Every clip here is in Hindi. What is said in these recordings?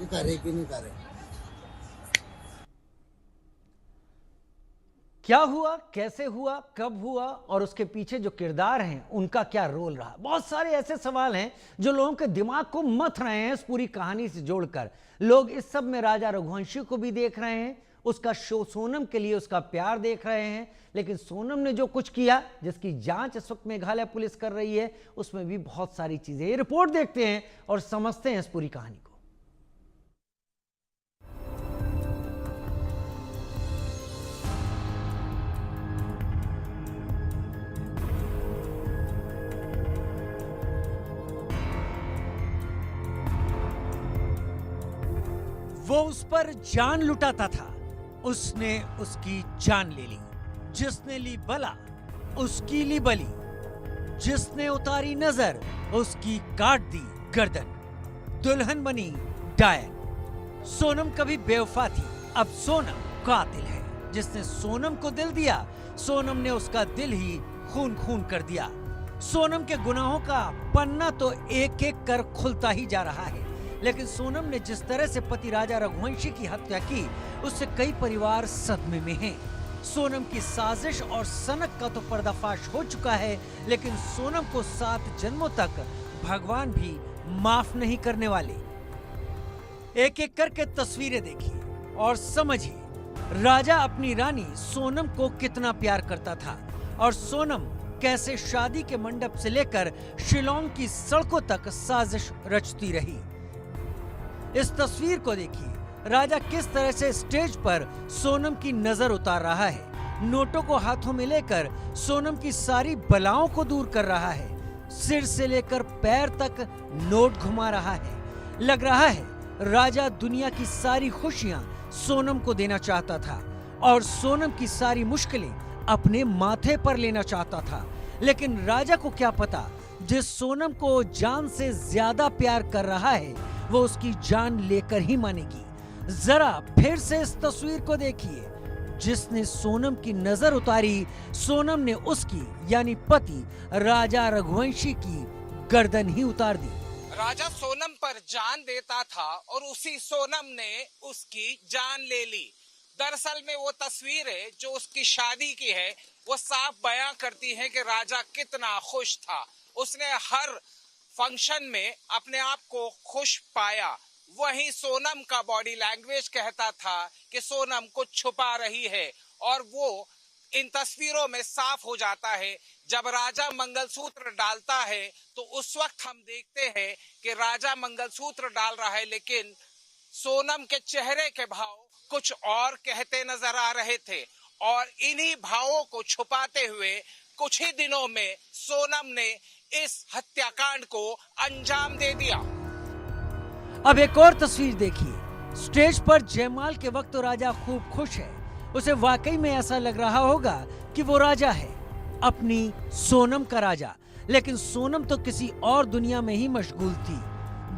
कि करे कि नहीं करे। क्या हुआ, कैसे हुआ, कब हुआ और उसके पीछे जो किरदार हैं उनका क्या रोल रहा। बहुत सारे ऐसे सवाल हैं जो लोगों के दिमाग को मथ रहे हैं इस पूरी कहानी से जोड़कर। लोग इस सब में राजा रघुवंशी को भी देख रहे हैं, उसका शो सोनम के लिए उसका प्यार देख रहे हैं, लेकिन सोनम ने जो कुछ किया, जिसकी जांच इस वक्त मेघालय पुलिस कर रही है, उसमें भी बहुत सारी चीजें। ये रिपोर्ट देखते हैं और समझते हैं इस पूरी कहानी को। वो उस पर जान लुटाता था, उसने उसकी जान ले ली। जिसने ली बला उसकी ली बली, जिसने उतारी नजर उसकी काट दी गर्दन। दुल्हन बनी डायन। सोनम कभी बेवफा थी, अब सोनम कातिल है। जिसने सोनम को दिल दिया, सोनम ने उसका दिल ही खून खून कर दिया। सोनम के गुनाहों का पन्ना तो एक एक कर खुलता ही जा रहा है, लेकिन सोनम ने जिस तरह से पति राजा रघुवंशी की हत्या की, उससे कई परिवार सदमे में हैं। सोनम की साजिश और सनक का तो पर्दाफाश हो चुका है, लेकिन सोनम को 7 जन्मों तक भगवान भी माफ नहीं करने वाले। एक एक करके तस्वीरें देखिए और समझिए राजा अपनी रानी सोनम को कितना प्यार करता था और सोनम कैसे शादी के मंडप से लेकर शिलोंग की सड़कों तक साजिश रचती रही। इस तस्वीर को देखिए, राजा किस तरह से स्टेज पर सोनम की नजर उतार रहा है। नोटों को हाथों में लेकर सोनम की सारी बलाओं को दूर कर रहा है। सिर से लेकर पैर तक नोट घुमा रहा है। लग रहा है राजा दुनिया की सारी खुशियां सोनम को देना चाहता था और सोनम की सारी मुश्किलें अपने माथे पर लेना चाहता था। लेकिन राजा को क्या पता, जिस सोनम को जान से ज्यादा प्यार कर रहा है, वो उसकी जान लेकर ही मानेगी। जरा फिर से इस तस्वीर को देखिए। जिसने सोनम की नजर उतारी, सोनम ने उसकी यानी पति राजा रघुवंशी की गर्दन ही उतार दी। राजा सोनम पर जान देता था और उसी सोनम ने उसकी जान ले ली। दरअसल में वो तस्वीरें जो उसकी शादी की है, वो साफ बयां करती हैं कि राजा कितना खुश था। उसने हर फंक्शन में अपने आप को खुश पाया। वहीं सोनम का बॉडी लैंग्वेज कहता था कि सोनम कुछ छुपा रही है, और वो इन तस्वीरों में साफ हो जाता है। जब राजा मंगलसूत्र डालता है तो उस वक्त हम देखते हैं कि राजा मंगलसूत्र डाल रहा है, लेकिन सोनम के चेहरे के भाव कुछ और कहते नजर आ रहे थे। और इन्हीं भावों को छुपाते हुए कुछ ही दिनों में सोनम ने इस हत्याकांड को अंजाम दे दिया। अब एक और तस्वीर देखिए। स्टेज पर जयमाल के वक्त तो राजा खूब खुश है। उसे वाकई में ऐसा लग रहा होगा कि वो राजा है, अपनी सोनम का राजा। लेकिन सोनम तो किसी और दुनिया में ही मशगूल थी।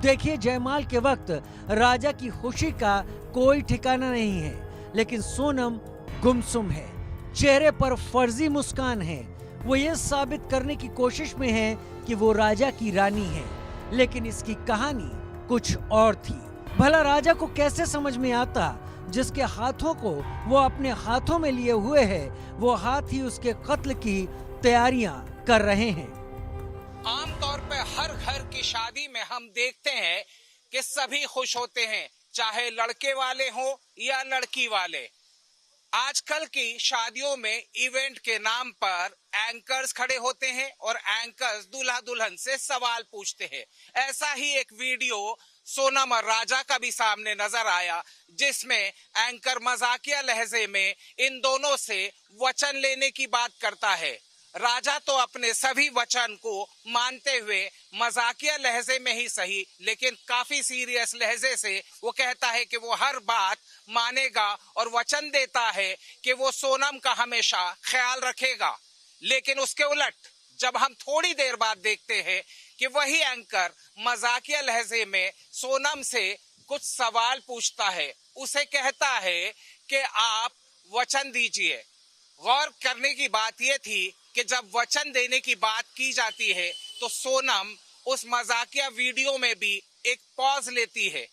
देखिए, जयमाल के वक्त राजा की खुशी का कोई ठिकाना नहीं है, लेकिन सोनम गुमसुम है। चेहरे पर फर्जी मुस्कान है। वो ये साबित करने की कोशिश में है कि वो राजा की रानी है, लेकिन इसकी कहानी कुछ और थी। भला राजा को कैसे समझ में आता, जिसके हाथों को वो अपने हाथों में लिए हुए है, वो हाथ ही उसके कत्ल की तैयारियां कर रहे हैं। आमतौर पर हर घर की शादी में हम देखते हैं कि सभी खुश होते हैं, चाहे लड़के वाले हो या लड़की वाले। आजकल की शादियों में इवेंट के नाम पर एंकर्स खड़े होते हैं और एंकर्स दूल्हा दुल्हन से सवाल पूछते हैं। ऐसा ही एक वीडियो सोनम और राजा का भी सामने नजर आया, जिसमें एंकर मजाकिया लहजे में इन दोनों से वचन लेने की बात करता है। राजा तो अपने सभी वचन को मानते हुए मजाकिया लहजे में ही सही, लेकिन काफी सीरियस लहजे से वो कहता है कि वो हर बात मानेगा और वचन देता है कि वो सोनम का हमेशा ख्याल रखेगा। लेकिन उसके उलट जब हम थोड़ी देर बाद देखते हैं कि वही एंकर मजाकिया लहजे में सोनम से कुछ सवाल पूछता है, उसे कहता है कि आप वचन दीजिए। गौर करने की बात यह थी कि जब वचन देने की बात की जाती है तो सोनम उस मजाकिया वीडियो में भी एक पॉज लेती है।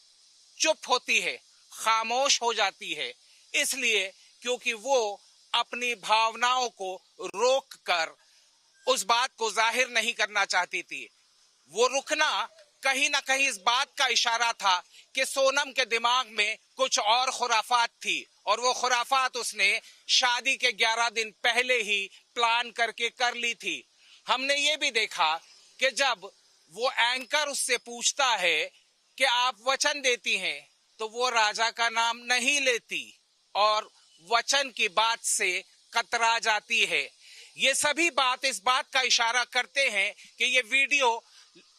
चुप होती है, खामोश हो जाती है, इसलिए क्योंकि वो अपनी भावनाओं को रोक कर उस बात को जाहिर नहीं करना चाहती थी। वो रुकना कहीं ना कहीं इस बात का इशारा था कि सोनम के दिमाग में कुछ और खुराफात थी, और वो खुराफात उसने शादी के 11 दिन पहले ही प्लान करके कर ली थी। हमने ये भी देखा कि जब वो एंकर उससे पूछता है कि आप वचन देती हैं, तो वो राजा का नाम नहीं लेती और वचन की बात से कतरा जाती है। ये सभी बात इस बात का इशारा करते हैं कि ये वीडियो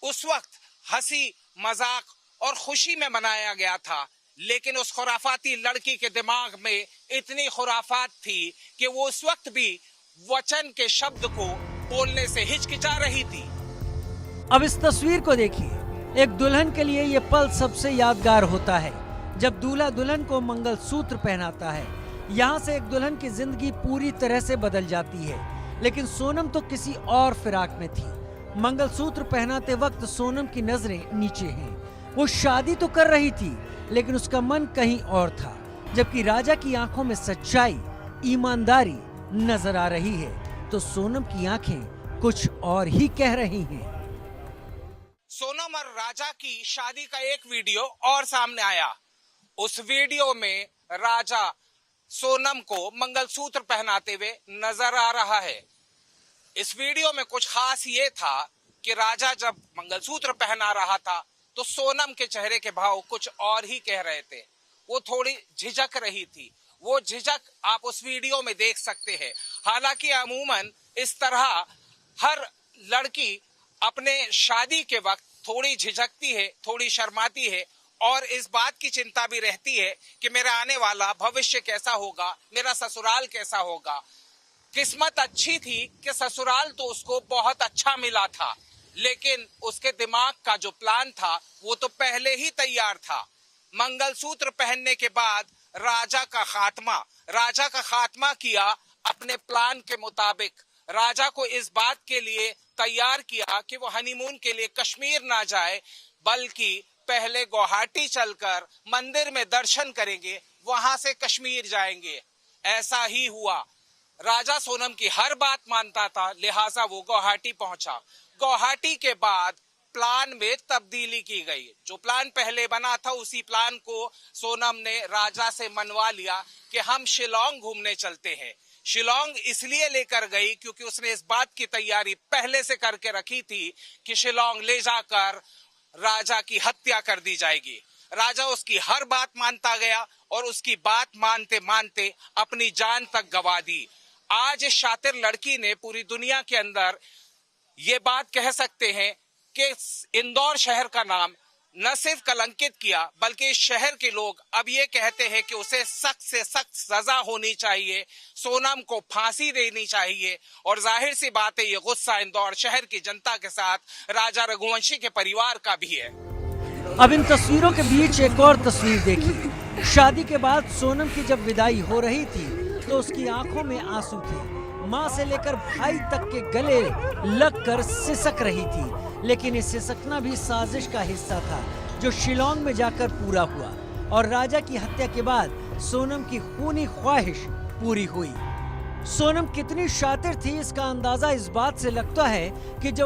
उस वक्त हंसी मजाक और खुशी में बनाया गया था, लेकिन उस खुराफाती लड़की के दिमाग में इतनी खुराफात थी कि वो उस वक्त भी वचन के शब्द को बोलने से हिचकिचा रही थी। अब इस तस्वीर को देखिए। एक दुल्हन के लिए ये पल सबसे यादगार होता है जब दूल्हा दुल्हन को मंगलसूत्र पहनाता है। यहाँ से एक दुल्हन की जिंदगी पूरी तरह से बदल जाती है, लेकिन सोनम तो किसी और फिराक में थी। मंगलसूत्र पहनाते वक्त सोनम की नजरें नीचे हैं। वो शादी तो कर रही थी, लेकिन उसका मन कहीं और था, जबकि राजा की आंखों में सच्चाई, ईमानदारी नजर आ रही है, तो सोनम की आंखें कुछ और ही कह रही हैं। सोनम और राजा की शादी का एक वीडियो और सामने आया। उस वीडियो में राजा सोनम को मंगलसूत्र पहनाते हुए नजर आ रहा है। इस वीडियो में कुछ खास ये था कि राजा जब मंगलसूत्र पहना रहा था तो सोनम के चेहरे के भाव कुछ और ही कह रहे थे। वो थोड़ी झिझक रही थी। वो झिझक आप उस वीडियो में देख सकते हैं। हालांकि अमूमन इस तरह हर लड़की अपने शादी के वक्त थोड़ी झिझकती है, थोड़ी शर्माती है, और इस बात की चिंता भी रहती है कि मेरा आने वाला भविष्य कैसा होगा, मेरा ससुराल कैसा होगा। किस्मत अच्छी थी कि ससुराल तो उसको बहुत अच्छा मिला था, लेकिन उसके दिमाग का जो प्लान था वो तो पहले ही तैयार था। मंगलसूत्र पहनने के बाद राजा का खात्मा किया अपने प्लान के मुताबिक। राजा को इस बात के लिए तैयार किया कि वो हनीमून के लिए कश्मीर ना जाए, बल्कि पहले गुवाहाटी चलकर मंदिर में दर्शन करेंगे, वहां से कश्मीर जाएंगे। ऐसा ही हुआ। राजा सोनम की हर बात मानता था, लिहाजा वो गुवाहाटी पहुंचा। गुवाहाटी के बाद प्लान में तब्दीली की गई। जो प्लान पहले बना था उसी प्लान को सोनम ने राजा से मनवा लिया कि हम शिलोंग घूमने चलते हैं। शिलोंग इसलिए लेकर गई क्योंकि उसने इस बात की तैयारी पहले से करके रखी थी कि शिलोंग ले जाकर राजा की हत्या कर दी जाएगी। राजा उसकी हर बात मानता गया और उसकी बात मानते मानते अपनी जान तक गंवा दी। आज इस शातिर लड़की ने पूरी दुनिया के अंदर ये बात कह सकते हैं कि इंदौर शहर का नाम न सिर्फ कलंकित किया, बल्कि इस शहर के लोग अब ये कहते हैं कि उसे सख्त से सख्त सजा होनी चाहिए, सोनम को फांसी देनी चाहिए। और जाहिर सी बात है, ये गुस्सा इंदौर शहर की जनता के साथ राजा रघुवंशी के परिवार का भी है। अब इन तस्वीरों के बीच एक और तस्वीर देखिए। शादी के बाद सोनम की जब विदाई हो रही थी तो उसकी आंखों में आंसू थे। माँ से लेकर भाई तक के गले लगकर सिसक रही थी, लेकिन ये सिसकना भी साजिश का हिस्सा था जो शिलोंग में जाकर पूरा हुआ। और राजा की हत्या के बाद सोनम की खूनी ख्वाहिश पूरी हुई। सोनम कितनी शातिर थी इसका अंदाजा इस बात से लगता है कि जब